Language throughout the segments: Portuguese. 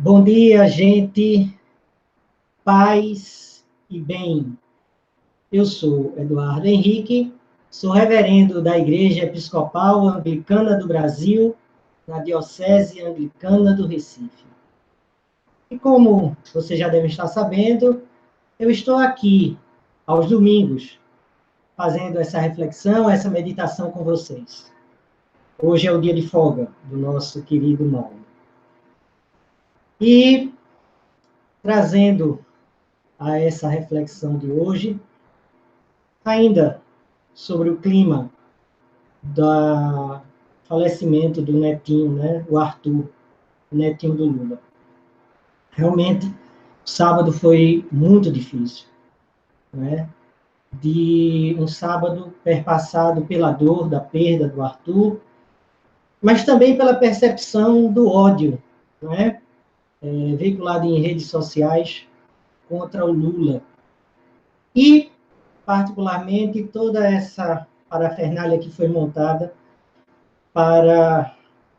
Bom dia, gente. Paz e bem. Eu sou Eduardo Henrique, sou reverendo da Igreja Episcopal Anglicana do Brasil, na Diocese Anglicana do Recife. E como você já deve estar sabendo, eu estou aqui aos domingos, fazendo essa reflexão, essa meditação com vocês. Hoje é o dia de folga do nosso querido Mauro. E trazendo a essa reflexão de hoje, ainda sobre o clima do falecimento do netinho, né, o Arthur, netinho do Lula. Realmente, o sábado foi muito difícil, né? De um sábado perpassado pela dor da perda do Arthur, mas também pela percepção do ódio, né? Veiculado em redes sociais contra o Lula. E, particularmente, toda essa parafernália que foi montada para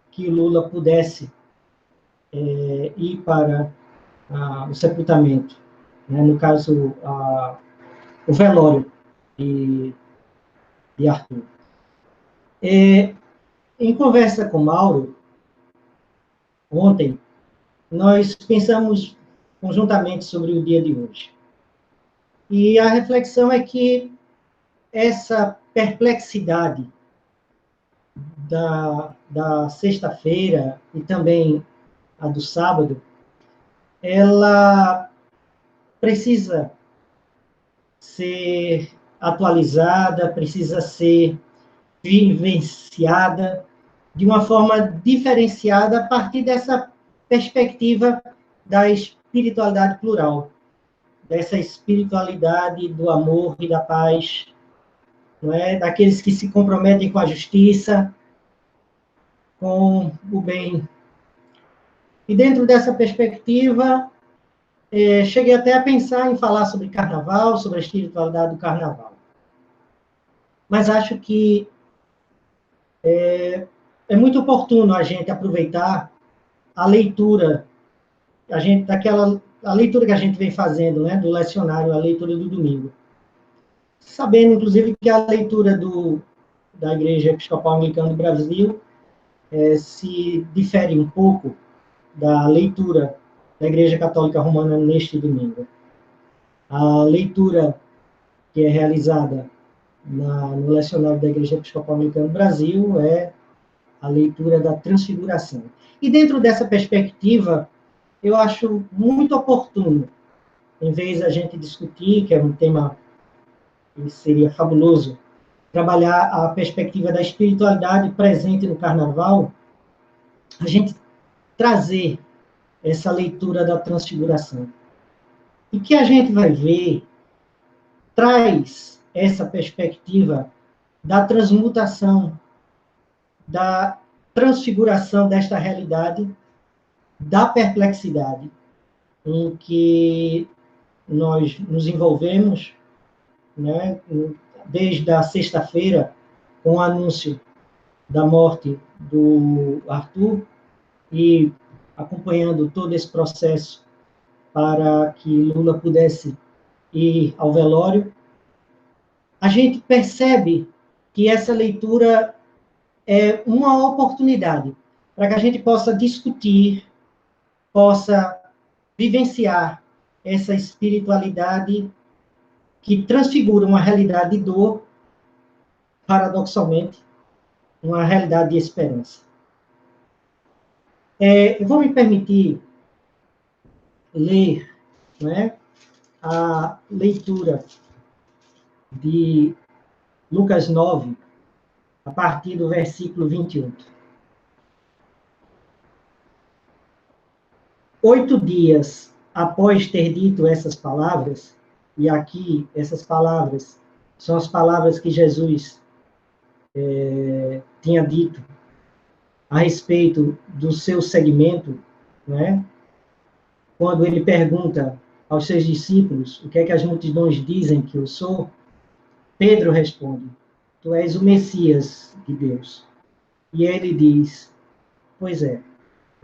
que o Lula pudesse ir para o sepultamento, né? No caso, o velório de Arthur. Em conversa com Mauro, ontem, nós pensamos conjuntamente sobre o dia de hoje. E a reflexão é que essa perplexidade da sexta-feira e também a do sábado, ela precisa ser atualizada, precisa ser vivenciada de uma forma diferenciada a partir dessa perspectiva da espiritualidade plural, dessa espiritualidade do amor e da paz, não é? Daqueles que se comprometem com a justiça, com o bem. E dentro dessa perspectiva, cheguei até a pensar em falar sobre carnaval, sobre a espiritualidade do carnaval. Mas acho que é muito oportuno a gente aproveitar a leitura, a leitura que a gente vem fazendo, né, do lecionário, a leitura do domingo. Sabendo, inclusive, que a leitura da Igreja Episcopal Anglicana do Brasil se difere um pouco da leitura da Igreja Católica Romana neste domingo. A leitura que é realizada no lecionário da Igreja Episcopal Anglicana do Brasil é a leitura da Transfiguração. E dentro dessa perspectiva, eu acho muito oportuno, em vez da gente discutir, que é um tema que seria fabuloso, trabalhar a perspectiva da espiritualidade presente no Carnaval, a gente trazer essa leitura da Transfiguração. E que a gente vai ver traz essa perspectiva da transmutação, da transfiguração desta realidade, da perplexidade em que nós nos envolvemos, né, desde a sexta-feira, com o anúncio da morte do Arthur e acompanhando todo esse processo para que Lula pudesse ir ao velório, a gente percebe que essa leitura é uma oportunidade para que a gente possa discutir, possa vivenciar essa espiritualidade que transfigura uma realidade de dor, paradoxalmente, uma realidade de esperança. Eu vou me permitir ler, né, a leitura de Lucas 9, a partir do versículo 21. 8 dias após ter dito essas palavras, e aqui essas palavras são as palavras que Jesus tinha dito a respeito do seu segmento, né? Quando ele pergunta aos seus discípulos o que é que as multidões dizem que eu sou, Pedro responde: tu és o Messias de Deus. E ele diz: pois é,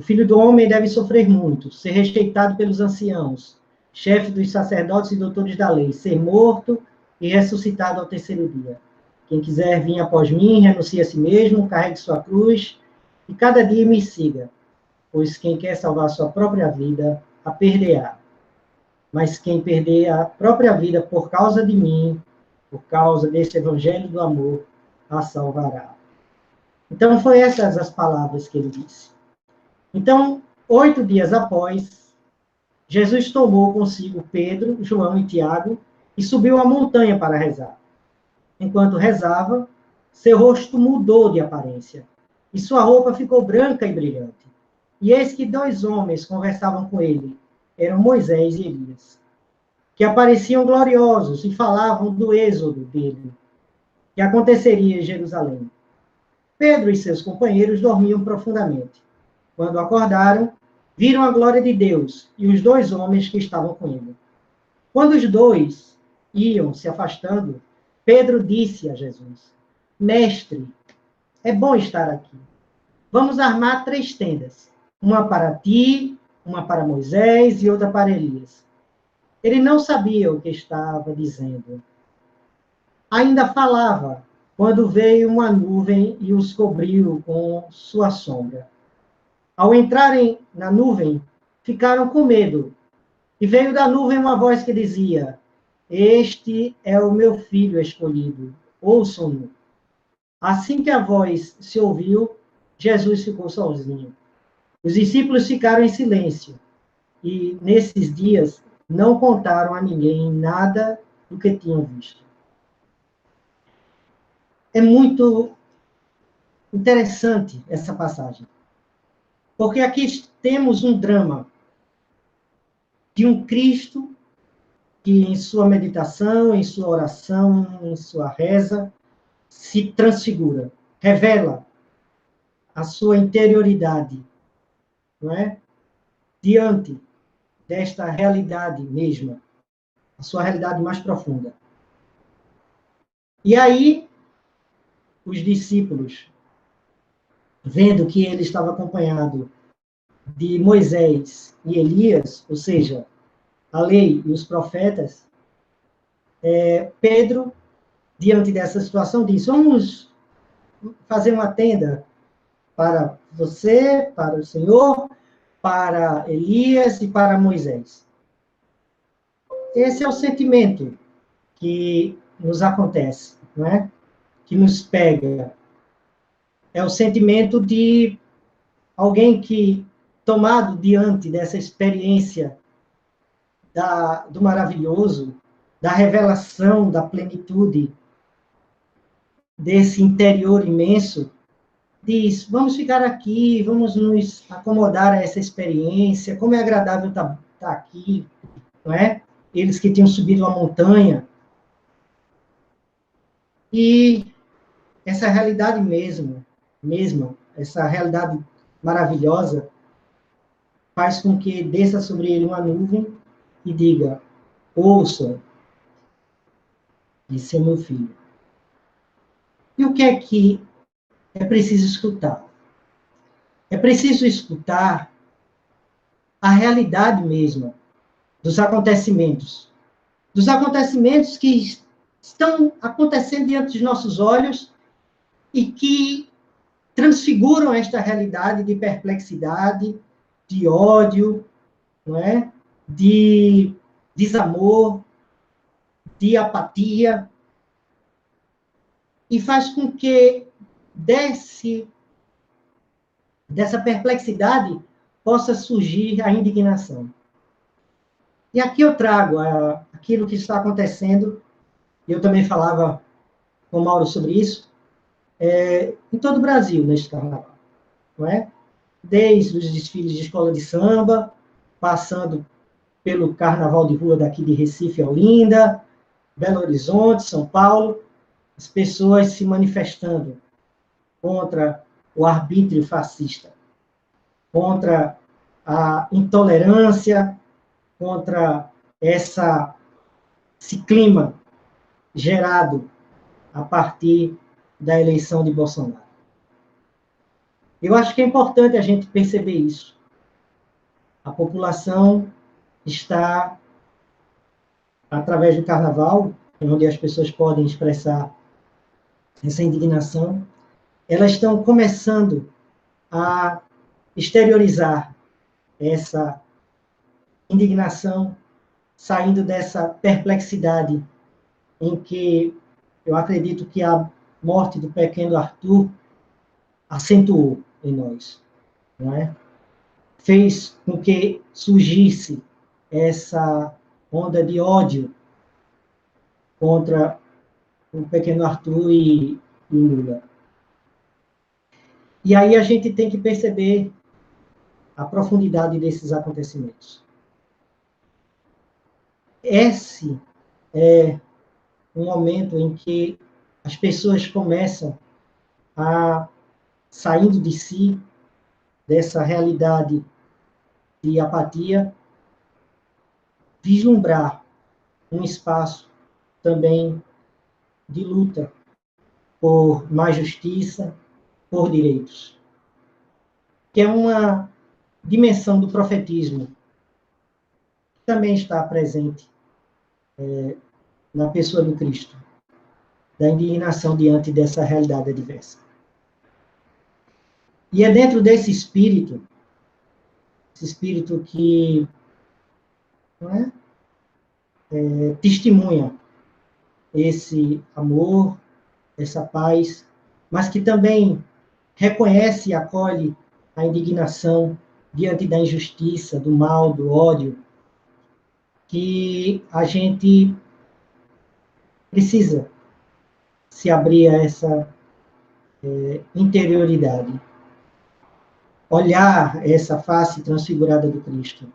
O Filho do Homem deve sofrer muito, ser rejeitado pelos anciãos, chefe dos sacerdotes e doutores da lei, ser morto e ressuscitado ao terceiro dia. Quem quiser vir após mim, renuncie a si mesmo, carregue sua cruz e cada dia me siga, pois quem quer salvar sua própria vida, a perderá. Mas quem perder a própria vida por causa de mim, por causa desse evangelho do amor, a salvará. Então, foi essas as palavras que ele disse. Então, 8 dias após, Jesus tomou consigo Pedro, João e Tiago e subiu a montanha para rezar. Enquanto rezava, seu rosto mudou de aparência e sua roupa ficou branca e brilhante. E eis que 2 homens conversavam com ele, eram Moisés e Elias, que apareciam gloriosos e falavam do êxodo dele, que aconteceria em Jerusalém. Pedro e seus companheiros dormiam profundamente. Quando acordaram, viram a glória de Deus e os 2 homens que estavam com ele. Quando os 2 iam se afastando, Pedro disse a Jesus: Mestre, é bom estar aqui. Vamos armar 3 tendas, uma para ti, uma para Moisés e outra para Elias. Ele não sabia o que estava dizendo. Ainda falava, quando veio uma nuvem e os cobriu com sua sombra. Ao entrarem na nuvem, ficaram com medo. E veio da nuvem uma voz que dizia: Este é o meu filho escolhido, ouçam-no. Assim que a voz se ouviu, Jesus ficou sozinho. Os discípulos ficaram em silêncio. E, nesses dias, não contaram a ninguém nada do que tinham visto. É muito interessante essa passagem. Porque aqui temos um drama de um Cristo que, em sua meditação, em sua oração, em sua reza, se transfigura, revela a sua interioridade, não é? Diante desta realidade mesma, a sua realidade mais profunda. E aí, os discípulos, vendo que ele estava acompanhado de Moisés e Elias, ou seja, a lei e os profetas, Pedro, diante dessa situação, disse: vamos fazer uma tenda para você, para o Senhor, para Elias e para Moisés. Esse é o sentimento que nos acontece, não é? Que nos pega. É o sentimento de alguém que, tomado diante dessa experiência do maravilhoso, da revelação, da plenitude, desse interior imenso, diz: vamos ficar aqui, vamos nos acomodar a essa experiência, como é agradável estar aqui, não é? Eles que tinham subido a montanha. E essa realidade mesma, essa realidade maravilhosa, faz com que desça sobre ele uma nuvem e diga: ouçam, esse é meu filho. E o que é preciso escutar? É preciso escutar a realidade mesma dos acontecimentos que estão acontecendo diante dos nossos olhos e que transfiguram esta realidade de perplexidade, de ódio, não é? De desamor, de apatia, e faz com que dessa perplexidade possa surgir a indignação. E aqui eu trago aquilo que está acontecendo, e eu também falava com o Mauro sobre isso, em todo o Brasil, neste carnaval, não é? Desde os desfiles de escola de samba, passando pelo carnaval de rua daqui de Recife, Olinda, Belo Horizonte, São Paulo, as pessoas se manifestando contra o arbítrio fascista, contra a intolerância, contra esse clima gerado a partir da eleição de Bolsonaro. Eu acho que é importante a gente perceber isso. A população está, através do carnaval, onde as pessoas podem expressar essa indignação, elas estão começando a exteriorizar essa indignação, saindo dessa perplexidade em que eu acredito que a morte do pequeno Arthur acentuou em nós, não é? Fez com que surgisse essa onda de ódio contra o pequeno Arthur e o Lula. E aí a gente tem que perceber a profundidade desses acontecimentos. Esse é um momento em que as pessoas começam a, saindo de si, dessa realidade de apatia, vislumbrar um espaço também de luta por mais justiça, por direitos, que é uma dimensão do profetismo que também está presente na pessoa do Cristo, da indignação diante dessa realidade adversa. E é dentro desse espírito, esse espírito que não é, testemunha esse amor, essa paz, mas que também reconhece e acolhe a indignação diante da injustiça, do mal, do ódio, que a gente precisa se abrir a essa interioridade, olhar essa face transfigurada do Cristo,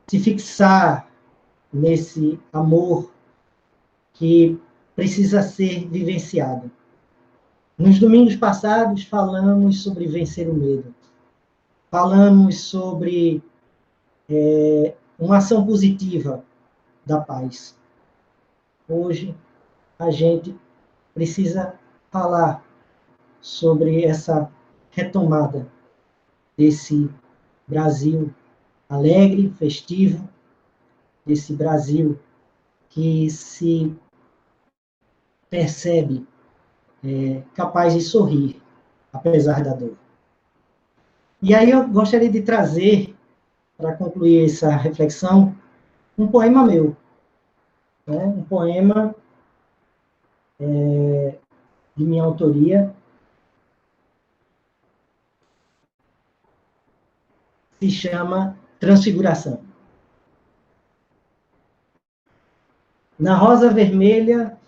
se fixar nesse amor que precisa ser vivenciado. Nos domingos passados, falamos sobre vencer o medo. Falamos sobre uma ação positiva da paz. Hoje, a gente precisa falar sobre essa retomada desse Brasil alegre, festivo, desse Brasil que se percebe capaz de sorrir, apesar da dor. E aí eu gostaria de trazer, para concluir essa reflexão, um poema meu, né? Um poema de minha autoria, se chama Transfiguração. Na rosa vermelha,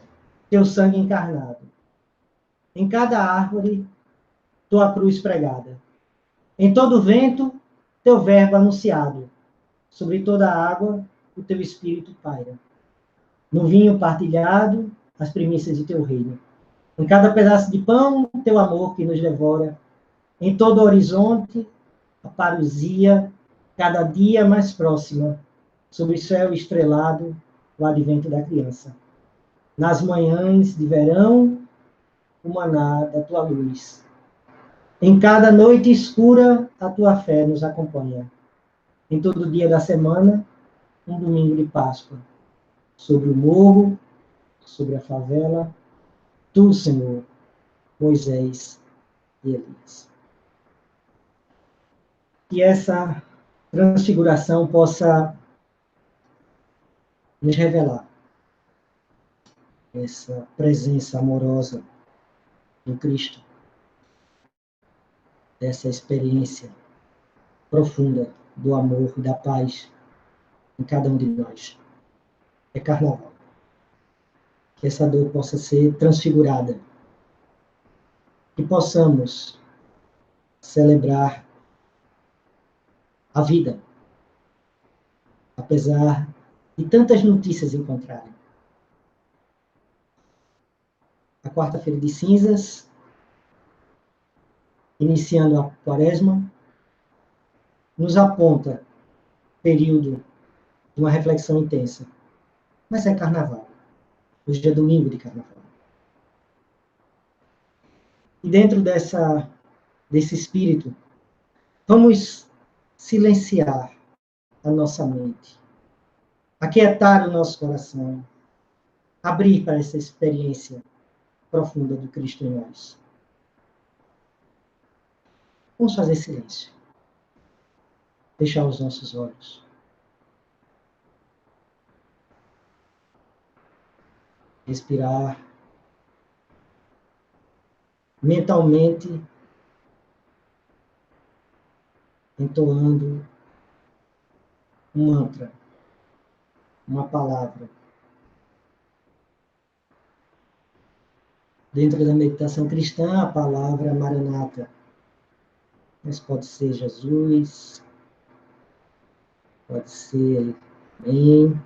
teu sangue encarnado. Em cada árvore, tua cruz pregada. Em todo vento, teu verbo anunciado. Sobre toda a água, o teu espírito paira. No vinho partilhado, as primícias de teu reino. Em cada pedaço de pão, teu amor que nos devora. Em todo o horizonte, a parousia, cada dia mais próxima, sob o céu estrelado, o advento da criança. Nas manhãs de verão, o maná da tua luz. Em cada noite escura, a tua fé nos acompanha. Em todo dia da semana, um domingo de Páscoa. Sobre o morro, sobre a favela, tu, Senhor, Moisés e Elias. Que essa transfiguração possa nos revelar essa presença amorosa do Cristo, essa experiência profunda do amor e da paz em cada um de nós. É carnaval. Que essa dor possa ser transfigurada. Que possamos celebrar a vida, apesar de tantas notícias em contrário. A quarta-feira de cinzas, iniciando a quaresma, nos aponta período de uma reflexão intensa. Mas é carnaval. Hoje é domingo de carnaval. E dentro dessa desse espírito, vamos silenciar a nossa mente, aquietar o nosso coração, abrir para essa experiência profunda do Cristo em nós. Vamos fazer silêncio. Fechar os nossos olhos. Respirar. Mentalmente, entoando um mantra, uma palavra. Dentro da meditação cristã, a palavra Maranata. Mas pode ser Jesus, pode ser Amém.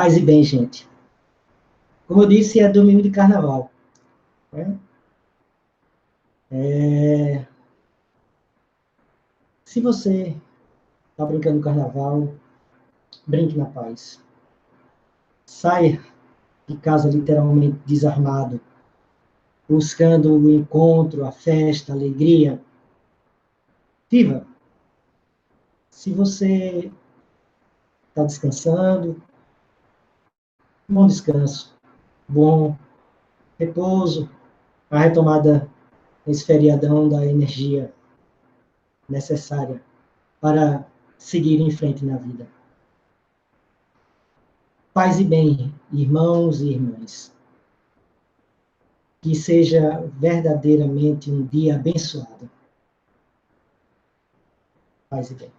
Paz e bem, gente. Como eu disse, é domingo de carnaval. Né? Se você está brincando no carnaval, brinque na paz. Saia de casa literalmente desarmado, buscando o encontro, a festa, a alegria. Viva! Se você está descansando, bom descanso, bom repouso, a retomada nesse feriadão da energia necessária para seguir em frente na vida. Paz e bem, irmãos e irmãs. Que seja verdadeiramente um dia abençoado. Paz e bem.